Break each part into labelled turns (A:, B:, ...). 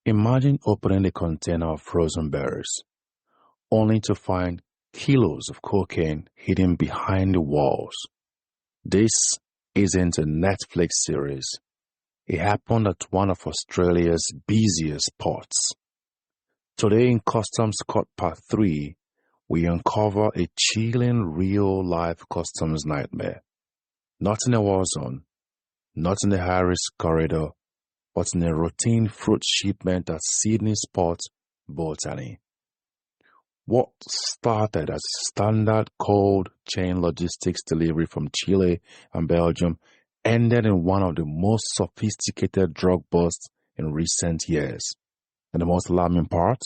A: Imagine opening a container of frozen berries, only to find kilos of cocaine hidden behind the walls. This isn't a Netflix series. It happened at one of Australia's busiest ports. Today in Customs Court Part 3, we uncover a chilling real-life customs nightmare. Not in a war zone, not in the high-risk corridor, but in a routine fruit shipment at Sydney's port, Botany. What started as standard cold chain logistics delivery from Chile and Belgium ended in one of the most sophisticated drug busts in recent years. And the most alarming part,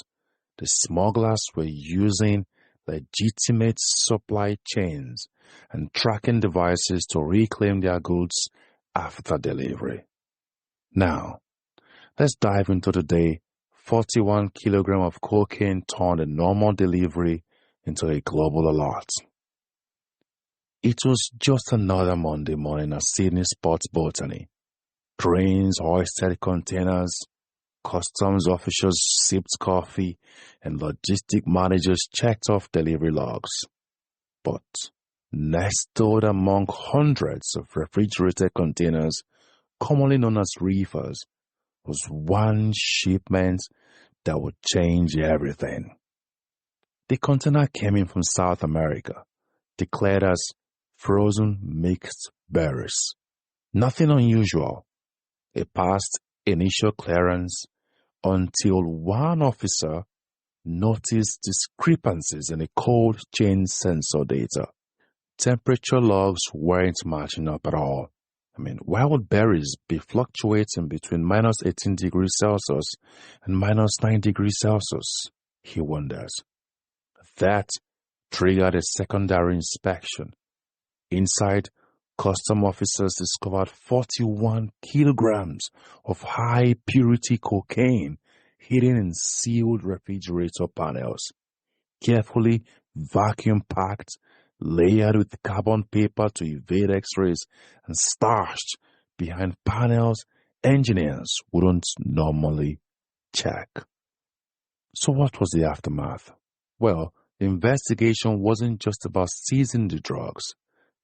A: the smugglers were using legitimate supply chains and tracking devices to reclaim their goods after delivery. Now, let's dive into the day 41 kilograms of cocaine turned a normal delivery into a global alert. It was just another Monday morning at Sydney's Port Botany. Cranes hoisted containers, customs officials sipped coffee, and logistic managers checked off delivery logs. But nestled among hundreds of refrigerated containers, commonly known as reefers, was one shipment that would change everything. The container came in from South America, declared as frozen mixed berries. Nothing unusual. It passed initial clearance until one officer noticed discrepancies in the cold chain sensor data. Temperature logs weren't matching up at all. Why would berries be fluctuating between minus 18 degrees Celsius and minus 9 degrees Celsius? He wonders. That triggered a secondary inspection. Inside, custom officers discovered 41 kilograms of high-purity cocaine hidden in sealed refrigerator panels, carefully vacuum-packed, layered with carbon paper to evade x-rays, and stashed behind panels engineers wouldn't normally check. So what was the aftermath? Well, the investigation wasn't just about seizing the drugs.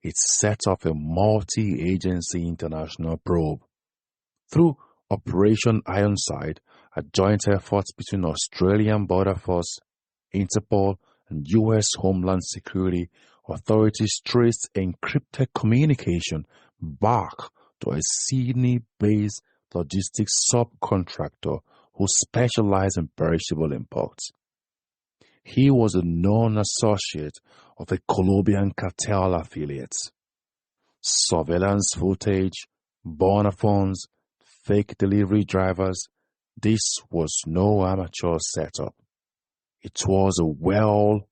A: It set off a multi-agency international probe. Through Operation Ironside, a joint effort between Australian Border Force, Interpol, and U.S. Homeland Security, authorities traced encrypted communication back to a Sydney-based logistics subcontractor who specialized in perishable imports. He was a known associate of a Colombian cartel affiliate. Surveillance footage, burner phones, fake delivery drivers, this was no amateur setup. It was a well-oiled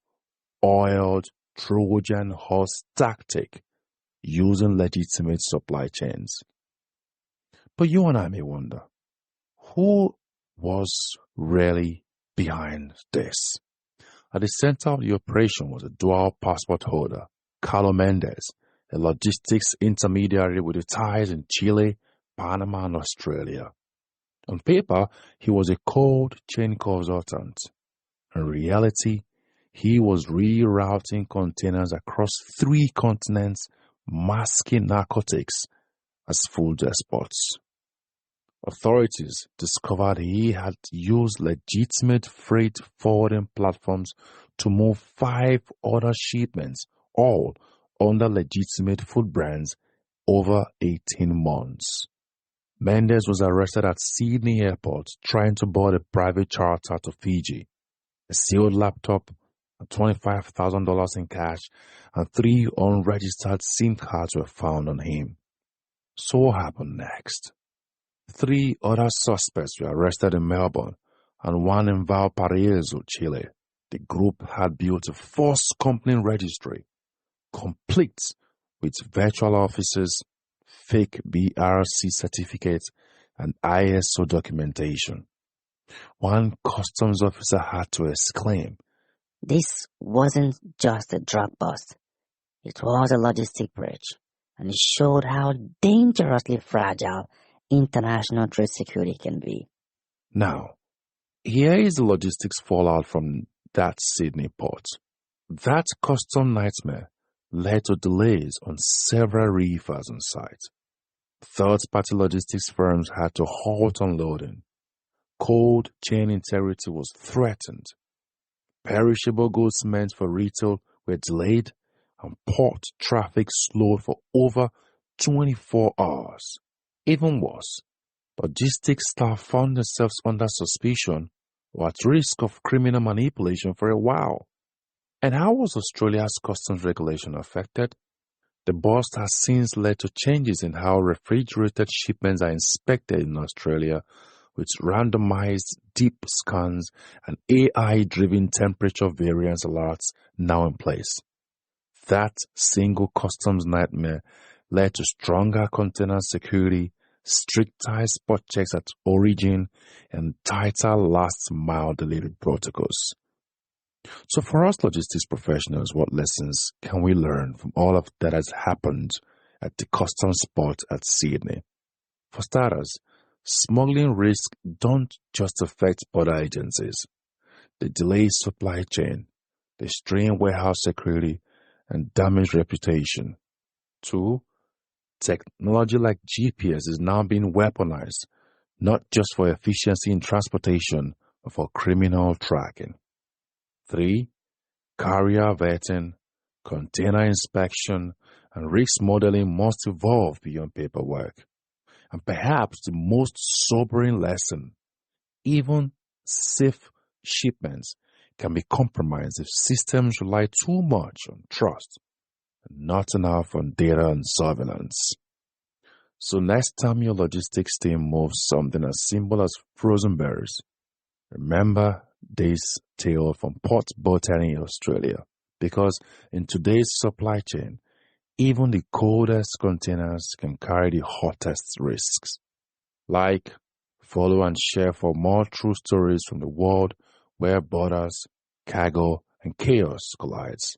A: Trojan horse tactic using legitimate supply chains. But you and I may wonder, who was really behind this? At the center of the operation was a dual passport holder, Carlo Mendes, a logistics intermediary with ties in Chile, Panama, and Australia. On paper, he was a cold chain consultant. In reality, he was rerouting containers across 3 continents, masking narcotics as food exports. Authorities discovered he had used legitimate freight forwarding platforms to move 5 other shipments, all under legitimate food brands, over 18 months. Mendes was arrested at Sydney Airport trying to board a private charter to Fiji. A sealed laptop, $25,000 in cash, and 3 unregistered SIM cards were found on him. So what happened next? 3 other suspects were arrested in Melbourne and 1 in Valparaiso, Chile. The group had built a false company registry, complete with virtual offices, fake BRC certificates, and ISO documentation. One customs officer had to exclaim,
B: "This wasn't just a drug bust. It was a logistic breach, and it showed how dangerously fragile international trade security can be."
A: Now, Here is the logistics fallout from that Sydney port. That custom nightmare led to delays on several reefers on site. Third-party logistics firms had to halt unloading. Cold chain integrity was threatened. Perishable goods meant for retail were delayed, and port traffic slowed for over 24 hours. Even worse, logistics staff found themselves under suspicion or at risk of criminal manipulation for a while. And how was Australia's customs regulation affected? The bust has since led to changes in how refrigerated shipments are inspected in Australia, with randomized deep scans and AI-driven temperature variance alerts now in place. That single customs nightmare led to stronger container security, stricter export checks at origin, and tighter last-mile delivery protocols. So for us logistics professionals, what lessons can we learn from all of that has happened at the customs port at Sydney? For starters, smuggling risks don't just affect border agencies. They delay supply chain, they strain warehouse security, and damage reputation. 2. Technology like GPS is now being weaponized, not just for efficiency in transportation, but for criminal tracking. 3. Carrier vetting, container inspection, and risk modeling must evolve beyond paperwork. And perhaps the most sobering lesson, even safe shipments can be compromised if systems rely too much on trust and not enough on data and surveillance. So next time your logistics team moves something as simple as frozen berries, remember this tale from Port Botany, Australia, because in today's supply chain, even the coldest containers can carry the hottest risks. Like, follow and share for more true stories from the world where borders, cargo, and chaos collides.